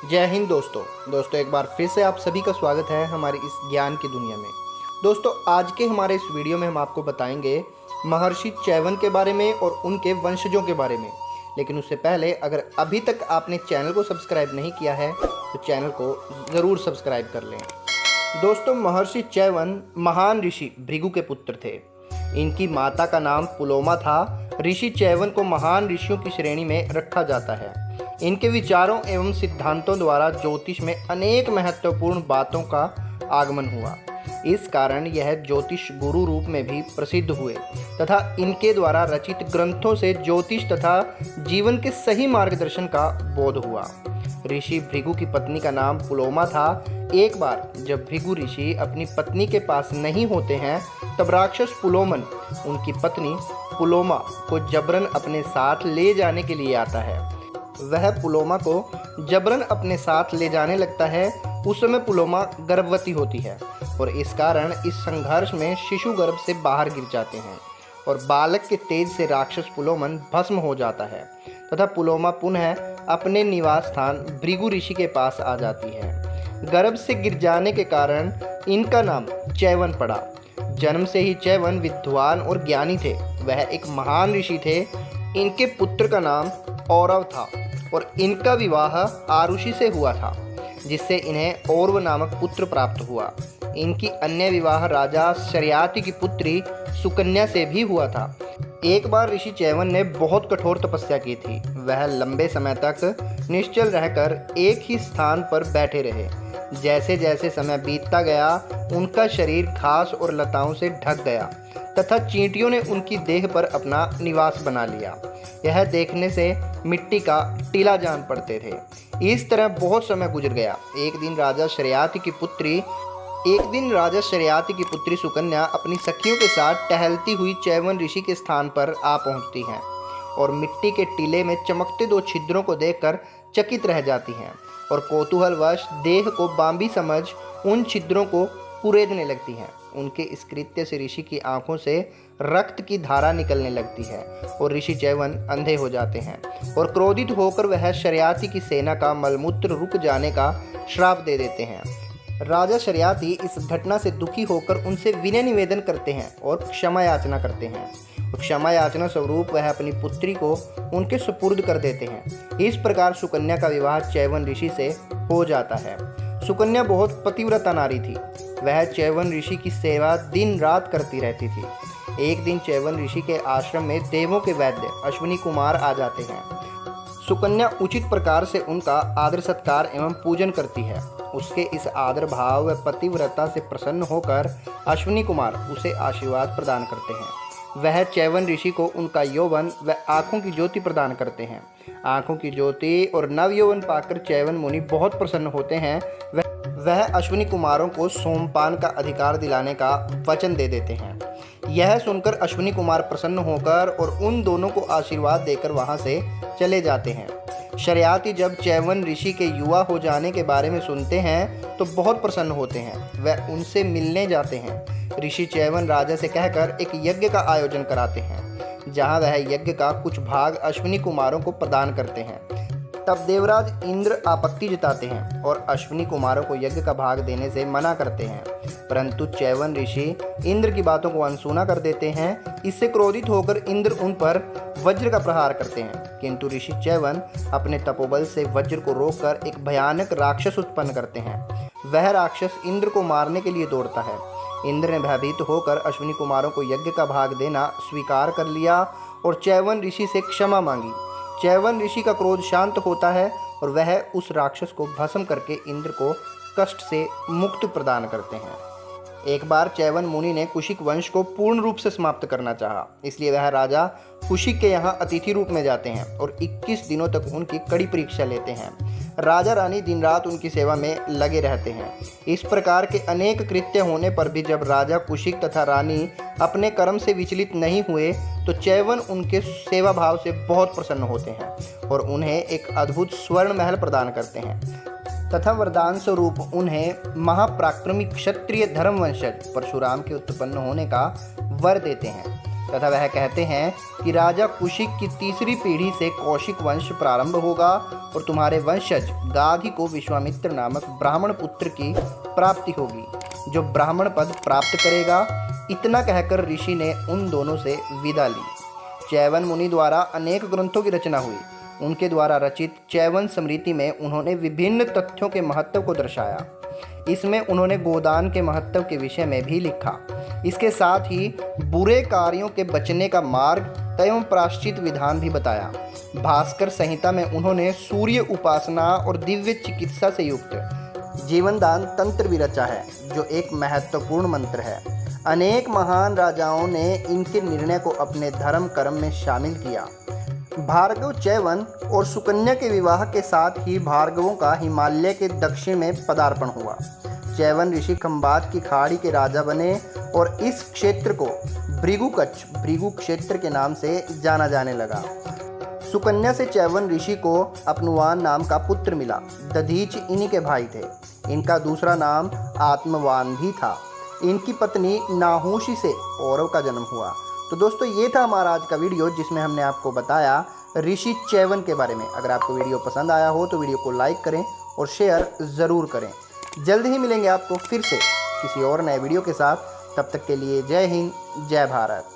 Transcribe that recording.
जय हिंद दोस्तों एक बार फिर से आप सभी का स्वागत है हमारी इस ज्ञान की दुनिया में। दोस्तों आज के हमारे इस वीडियो में हम आपको बताएंगे महर्षि च्यवन के बारे में और उनके वंशजों के बारे में। लेकिन उससे पहले अगर अभी तक आपने चैनल को सब्सक्राइब नहीं किया है तो चैनल को ज़रूर सब्सक्राइब कर लें। दोस्तों महर्षि च्यवन महान ऋषि भृगु के पुत्र थे। इनकी माता का नाम पुलोमा था। ऋषि च्यवन को महान ऋषियों की श्रेणी में रखा जाता है। इनके विचारों एवं सिद्धांतों द्वारा ज्योतिष में अनेक महत्वपूर्ण बातों का आगमन हुआ। इस कारण यह ज्योतिष गुरु रूप में भी प्रसिद्ध हुए तथा इनके द्वारा रचित ग्रंथों से ज्योतिष तथा जीवन के सही मार्गदर्शन का बोध हुआ। ऋषि भृगु की पत्नी का नाम पुलोमा था। एक बार जब भृगु ऋषि अपनी पत्नी के पास नहीं होते हैं तब राक्षस पुलोमन उनकी पत्नी पुलोमा को जबरन अपने साथ ले जाने के लिए आता है। वह पुलोमा को जबरन अपने साथ ले जाने लगता है। उस समय पुलोमा गर्भवती होती है और इस कारण इस संघर्ष में शिशु गर्भ से बाहर गिर जाते हैं और बालक के तेज से राक्षस पुलोमन भस्म हो जाता है तथा पुलोमा पुनः अपने निवास स्थान भृगु ऋषि के पास आ जाती है। गर्भ से गिर जाने के कारण इनका नाम च्यवन पड़ा। जन्म से ही च्यवन विद्वान और ज्ञानी थे। वह एक महान ऋषि थे। इनके पुत्र का नाम औरव था और इनका विवाह आरुषि से हुआ था जिससे इन्हें औरव नामक पुत्र प्राप्त हुआ। इनकी अन्य विवाह राजा शर्याति की पुत्री सुकन्या से भी हुआ था। एक बार ऋषि च्यवन ने बहुत कठोर तपस्या की थी। वह लंबे समय तक निश्चल रहकर एक ही स्थान पर बैठे रहे। जैसे जैसे समय बीतता गया उनका शरीर घास और लताओं से ढक गया तथा चींटियों ने उनकी देह पर अपना निवास बना लिया। यह देखने से मिट्टी का टीला जान पड़ते थे। इस तरह बहुत समय गुजर गया। एक दिन राजा शर्याति की पुत्री सुकन्या अपनी सखियों के साथ टहलती हुई च्यवन ऋषि के स्थान पर आ पहुंचती हैं और मिट्टी के टीले में चमकते दो छिद्रों को देखकर चकित रह जाती हैं और कौतूहलवश देह को बांबी समझ उन छिद्रों को कुरेदने लगती हैं। उनके इस कृत्य से ऋषि की आंखों से रक्त की धारा निकलने लगती है और ऋषि च्यवन अंधे हो जाते हैं और क्रोधित होकर वह शर्याति की सेना का मलमूत्र रुक जाने का श्राप दे देते हैं। राजा शर्याति इस घटना से दुखी होकर उनसे विनय निवेदन करते हैं और क्षमा याचना करते हैं। क्षमा याचना स्वरूप वह अपनी पुत्री को उनके सुपुर्द कर देते हैं। इस प्रकार सुकन्या का विवाह च्यवन ऋषि से हो जाता है। सुकन्या बहुत पतिव्रता नारी थी। वह च्यवन ऋषि की सेवा दिन रात करती रहती थी। एक दिन च्यवन ऋषि के आश्रम में देवों के वैद्य अश्विनी कुमार आ जाते हैं। सुकन्या उचित प्रकार से उनका आदर सत्कार एवं पूजन करती है। उसके इस आदर भाव व पतिव्रता से प्रसन्न होकर अश्विनी कुमार उसे आशीर्वाद प्रदान करते हैं। वह च्यवन ऋषि को उनका यौवन व आँखों की ज्योति प्रदान करते हैं। आँखों की ज्योति और नव यौवन पाकर च्यवन मुनि बहुत प्रसन्न होते हैं। वह अश्विनी कुमारों को सोमपान का अधिकार दिलाने का वचन दे देते हैं। यह सुनकर अश्विनी कुमार प्रसन्न होकर और उन दोनों को आशीर्वाद देकर वहां से चले जाते हैं। शर्याति जब च्यवन ऋषि के युवा हो जाने के बारे में सुनते हैं तो बहुत प्रसन्न होते हैं। वह उनसे मिलने जाते हैं। ऋषि च्यवन राजा से कहकर एक यज्ञ का आयोजन कराते हैं जहां वह यज्ञ का कुछ भाग अश्विनी कुमारों को प्रदान करते हैं। तब देवराज इंद्र आपत्ति जताते हैं और अश्विनी कुमारों को यज्ञ का भाग देने से मना करते हैं, परंतु च्यवन ऋषि इंद्र की बातों को अनसुना कर देते हैं। इससे क्रोधित होकर इंद्र उन पर वज्र का प्रहार करते हैं, किंतु ऋषि च्यवन अपने तपोबल से वज्र को रोककर एक भयानक राक्षस उत्पन्न करते हैं। वह राक्षस इंद्र को मारने के लिए दौड़ता है। इंद्र ने भयभीत होकर अश्विनी कुमारों को यज्ञ का भाग देना स्वीकार कर लिया और च्यवन ऋषि से क्षमा मांगी। च्यवन ऋषि का क्रोध शांत होता है और वह उस राक्षस को भस्म करके इंद्र को कष्ट से मुक्ति प्रदान करते हैं। एक बार च्यवन मुनि ने कुशिक वंश को पूर्ण रूप से समाप्त करना चाहा, इसलिए वह राजा कुशिक के यहाँ अतिथि रूप में जाते हैं और 21 दिनों तक उनकी कड़ी परीक्षा लेते हैं। राजा रानी दिन रात उनकी सेवा में लगे रहते हैं। इस प्रकार के अनेक कृत्य होने पर भी जब राजा कुशिक तथा रानी अपने कर्म से विचलित नहीं हुए तो च्यवन उनके सेवा भाव से बहुत प्रसन्न होते हैं और उन्हें एक अद्भुत स्वर्ण महल प्रदान करते हैं तथा वरदान स्वरूप उन्हें महापराक्रमी क्षत्रिय धर्मवंशज परशुराम के उत्पन्न होने का वर देते हैं। तथा वह कहते हैं कि राजा कुशिक की तीसरी पीढ़ी से कौशिक वंश प्रारंभ होगा और तुम्हारे वंशज गाधी को विश्वामित्र नामक ब्राह्मण पुत्र की प्राप्ति होगी, जो ब्राह्मण पद प्राप्त करेगा। इतना कहकर ऋषि ने उन दोनों से विदा ली। चैवन मुनि द्वारा अनेक ग्रंथों की रचना हुई। उनके द्वारा रचित चैवन स्मृति में उन्होंने विभिन्न तथ्यों के महत्व को दर्शाया। इसमें उन्होंने गोदान के महत्व के विषय में भी लिखा। इसके साथ ही बुरे कार्यों के बचने का मार्ग एवं प्रायश्चित विधान भी बताया। भास्कर संहिता में उन्होंने सूर्य उपासना और दिव्य चिकित्सा से युक्त जीवनदान तंत्र भी रचा है, जो एक महत्वपूर्ण मंत्र है। अनेक महान राजाओं ने इनके निर्णय को अपने धर्म कर्म में शामिल किया। भार्गव चैवन और सुकन्या के विवाह के साथ ही भार्गवों का हिमालय के दक्षिण में पदार्पण हुआ। चैवन ऋषि खंबात की खाड़ी के राजा बने और इस क्षेत्र को भृगु क्षेत्र के नाम से जाना जाने लगा। सुकन्या से चैवन ऋषि को अपनुवान नाम का पुत्र मिला। दधीच इन्हीं के भाई थे। इनका दूसरा नाम आत्मवान भी था। इनकी पत्नी नाहूशी से औरव का जन्म हुआ। तो दोस्तों, ये था हमारा आज का वीडियो, जिसमें हमने आपको बताया ऋषि चैवन के बारे में। अगर आपको वीडियो पसंद आया हो तो वीडियो को लाइक करें और शेयर ज़रूर करें। जल्द ही मिलेंगे आपको फिर से किसी और नए वीडियो के साथ। तब तक के लिए जय हिंद, जय भारत।